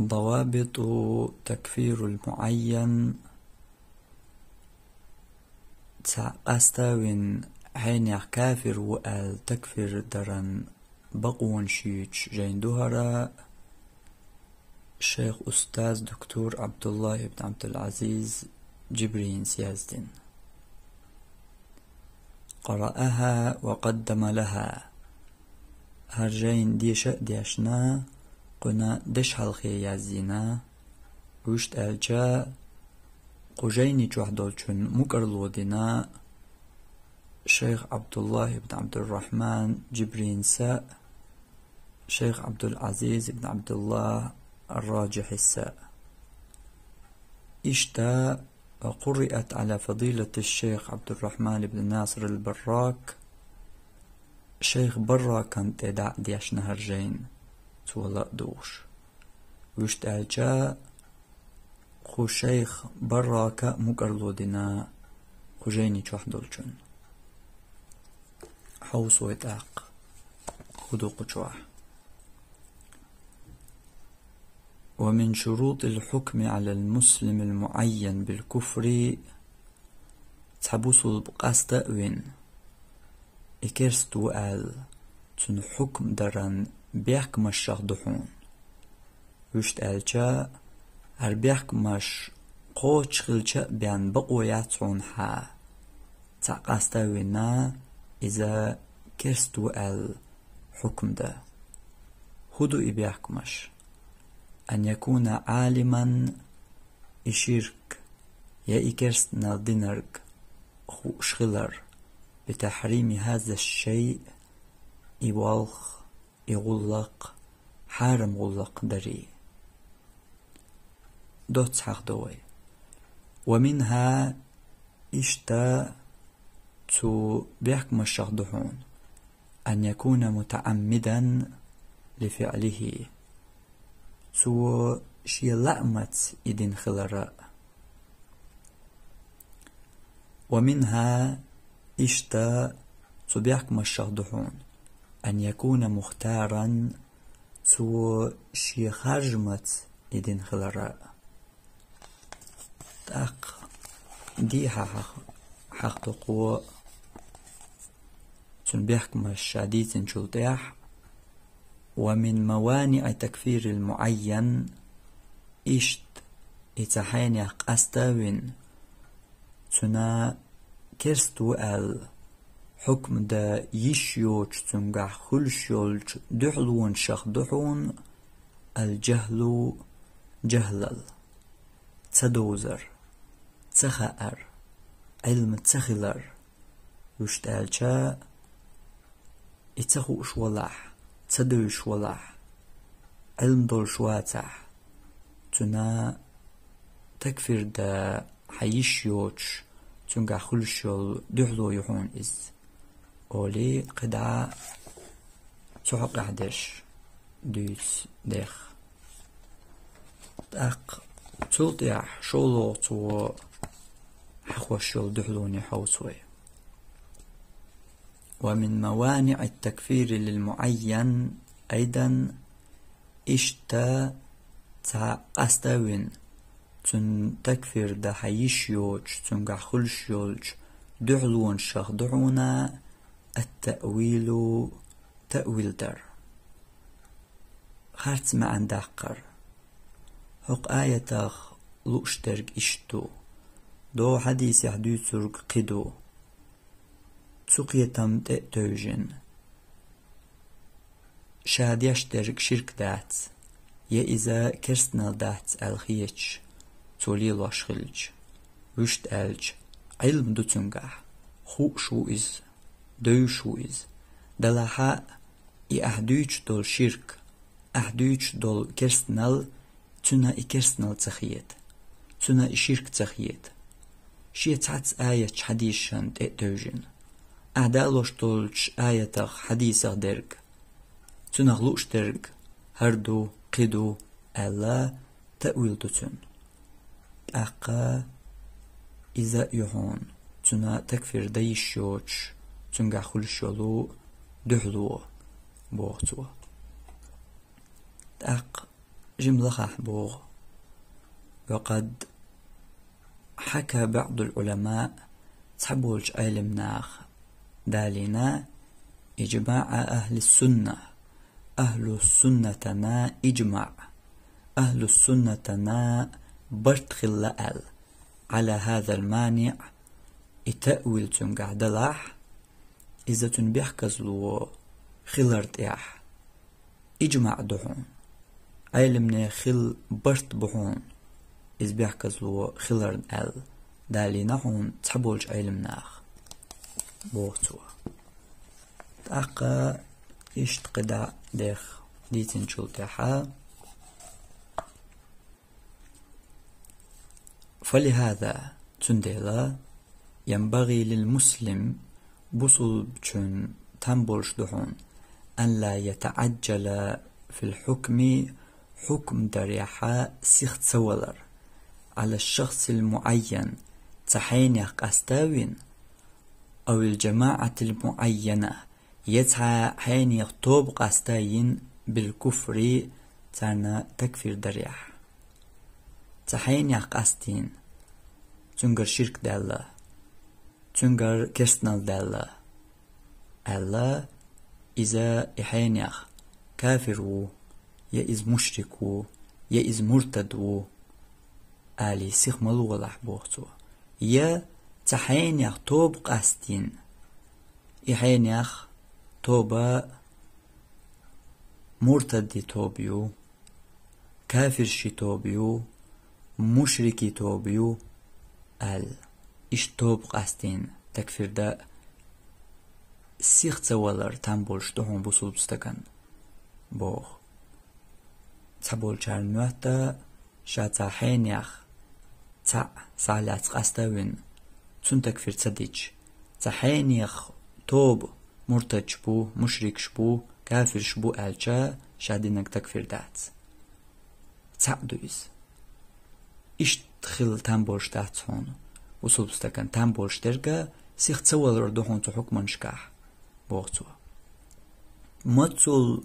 ضوابط تكفير المعين أستوين حين كافر والتكفير درن بقون شيش جين دهرة الشيخ أستاذ دكتور عبد الله بن عبد العزيز جبرين سيازدين قرأها وقدم لها هرجين ديش ديشنا قنا دش حلقي يازينا وشت ألجا قجيني جوحدولشن مقرلودنا شيخ عبد الله بن عبد الرحمن جبرين ساء شيخ عبد العزيز بن عبد الله الراجح الساء اشتا قرأت على فضيلة الشيخ عبد الرحمن بن ناصر البراك شيخ برا كانت دع ديش نهرجين تولا دوش وشت ألجا خو شيخ براك مقرلودنا خجيني جوحدولشن حوصو يتاق خدو قجوح. ومن شروط الحكم على المسلم المعين بالكفر تحبسو بقاستأوين إكرستو آل تن حكم درن بيحكم الشخدحون وشت آلجا هر بيحكمش قوش خلشة بيان بقوياتون حا تقاستأوينا إذا كرستو آل حكم ده هدو إبيحكمش أن يكون عالما إشيرك يا إكرست نالدينرك خو شغلر بتحريم هذا الشيء إوالخ إغلق حارم غلق دري دوت حق دوي. ومنها إشتا تو بيحكم الشخدحون أن يكون متعمدا لفعله تو شي لأمت إدين خلراء. ومنها إشتا تو بيحكم الشخدحون أن يكون مختارا تو شي خرجمت إدين خلراء تاق دي حق تقوى تن بيحكم الشديد شلطيح. ومن موانع تكفير المعين إشت إتحين أستوين تنا كرستو آل حكم دا يشيوش تنقع خلشيوش دحلون شخدحون الجهل جهلل تدوزر تخأر علم تخلر يشتالجا اتخوش ولح تدوش ولح علم دول شواتح تنا تكفير دا حيشيوش تنقع خلشيول دحلو يحون إز أولي قدعة تحق عدش دوس ديخ تاق تلطيح شولو تو حخوشيول دحلوني حوصوي. ومن موانع التكفير للمعين أيضا إشتا أستوين تن تكفير دا حيشيوش تنقع خلشيوش دحلون شخدعونا التأويل تأويل در خارت ما عندقر حق آياتخ لوشترك إشتو دو حديث حديث سرق قدو سقيتم تأتوجن شاد يشترك شرك دات يا إذا كرسنا دات الخيش تولي لاشخلج وشت ألج علم دو تنقح خو شو إز دو شو إز دلحا أحدوش دول شرك أحدوش دول كرسنال تنا كرسنال تخيت تنا شرك تخيت شيتعت آية حديثا تأتوجن أعدالوش دولش آية حديثة درك تنغلوش درك هردو قدو ألا تأويل دوتن أقا إذا يهون تنا تكفير ديشيوش تنغا خلشولو دحلو بوغتو أق جملة خحبوغ. وقد حكى بعض العلماء تحبولج علمناخ دالنا إجماع أهل السنة. أهل السنة إجماع. أهل السنة برتخل لأل على هذا المانع التأويل تنقعد لح إذا تنبيحكز له خلرت إح إجماع دهون علمنا خل برت بهون إذ بيحكز له خلرت أل دالينا هون تحبولج علمناخ بوغتوا تأقى إشتقدا ديخ ديتن شلتها. فلهذا تندلا ينبغي للمسلم بصل بچون تنبولش دهون أن لا يتعجل في الحكم حكم دريحة سيخت سولر على الشخص المعين تحينيخ قستاوين أو الجماعة المعينة يتحى حينيخ توب قستاين بالكفر تانا تكفير دريح تحينيخ قستين تنقر شرك دالله تنقر كرسنال دالله الله إذا إحينيخ كافر يإز مشرك يإز مرتد آلي سيخ ملو لحبوغتو يا تحينيخ توب قستين إحينيخ توبا مرتد توبيو كافر شي توبيو مشركي توبيو إش توب قستين تكفير دا سيخ تولر تنبولش دهون بسول بستكن بوغ تبول چارنوهتا شاتا حينيخ تا سالات قستاوين تون تكفير تديج تحينيخ توب مرتج بو مشرك شبو كافر شبو ألجا شادينك تكفير دات تعدويز إش تخل تنبولش دات هون وصول بستكن تنبولش درجة سيخ تولر دهون تو حكم نشكاح بوغتو متصل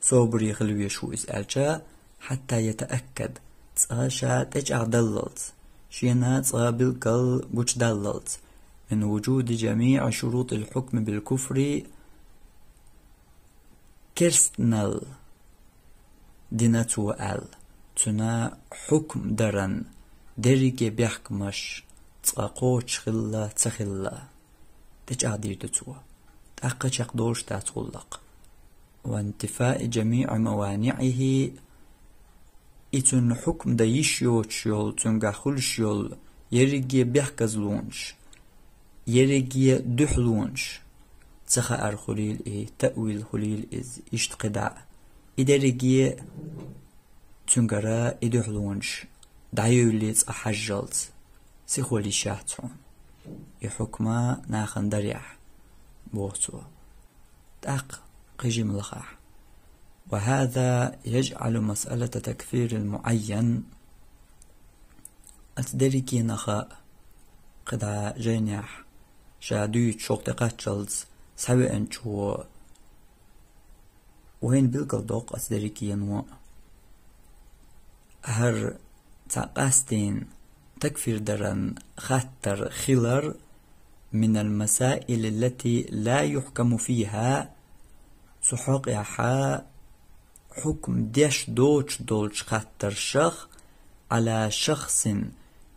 صبري خلوية شو إسألجا حتى يتأكد تساشا تجع دللت شينا تقابل قل قوش دللت من وجود جميع شروط الحكم بالكفر كرستنال ديناتو تنا حكم درن دريجي بيحكمش تقاقوش خلا تخلا تجع ديردتو تأقشق دورش تاتغلق وانتفاء جميع موانعه إتن حكم دا يشيوش يول تنغا خلش يول يريجي بيحكزلونش يريجي دحلونش تخا أرخليل تأويل خليل إز إشتقدع إدريجي تنغرا إدحلونش دعيوليت أحجلت سيخولي شاهتون يحكما ناخن دريح بوغتو تاق قيجي ملخاح. وهذا يجعل مسألة تكفير المعين أتدريكي نخاء قد جينيح شادويت شوق تقاتشلز سوي انشو وين بلقل دوق أتدريكي ينوى هر تقاستين تكفير درن خطر خلر من المسائل التي لا يحكم فيها سحقها حكم ديش دوش دولش خطر شخ على شخص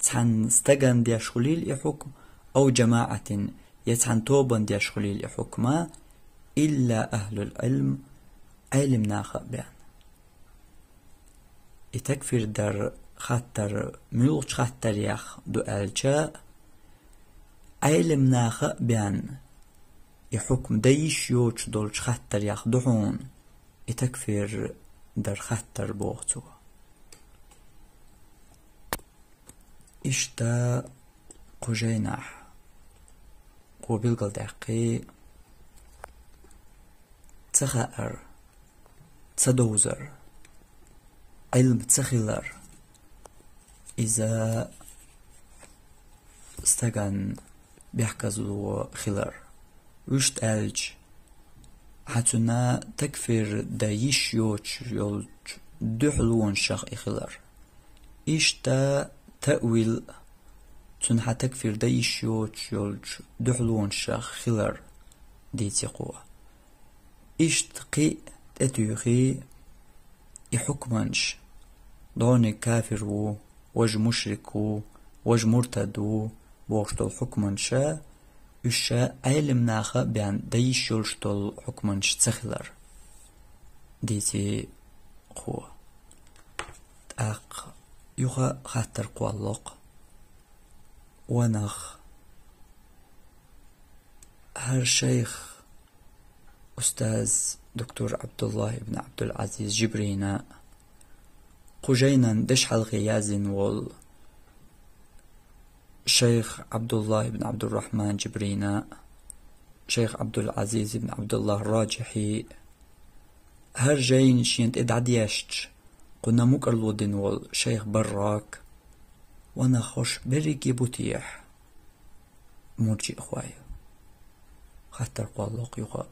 تنستغن ديش خليل حكم أو جماعة يتحن توبا ديش خليل حكمة إلا أهل العلم علم ناخب بيان يتكفر در خطر ملوش خطر يخ دو ألجاء علم ناخب بيان يحكم ديش يوش دولش خطر يخ دحون يتكفر در خطر بوغتو إشتا قجيناح وبالقل دقي تخائر تدوزر علم تخيلر إذا استغن بيحكزلو خيلر وشت ألج حتنا تكفر دايش يوش يول دحلون شخ إخلر إشتا تأويل تنحى تكفير دايش يوتش يولج دحلون شخ خلر ديتي قوة إشتقي تتوخي يحكمنش دوني كافر وج مشرك وج مرتد ووشتل حكمنشا إشا علم ناخا بيان دايش يولجتل حكمنش تسخلر ديتي قوة تاق يوخا خاطر قوالق ونخ هر شيخ أستاذ دكتور عبد الله بن عبد العزيز جبرينا قجينا دش الغيازن وال شيخ عبد الله بن عبد الرحمن جبرينا شيخ عبد العزيز بن عبد الله الراجحي هر جاين شينت ادعديشت قلنا مكرلودن وال شيخ براك وانا خوش بريكي بوتيح مرجي اخواي خاطر قوالوق يقا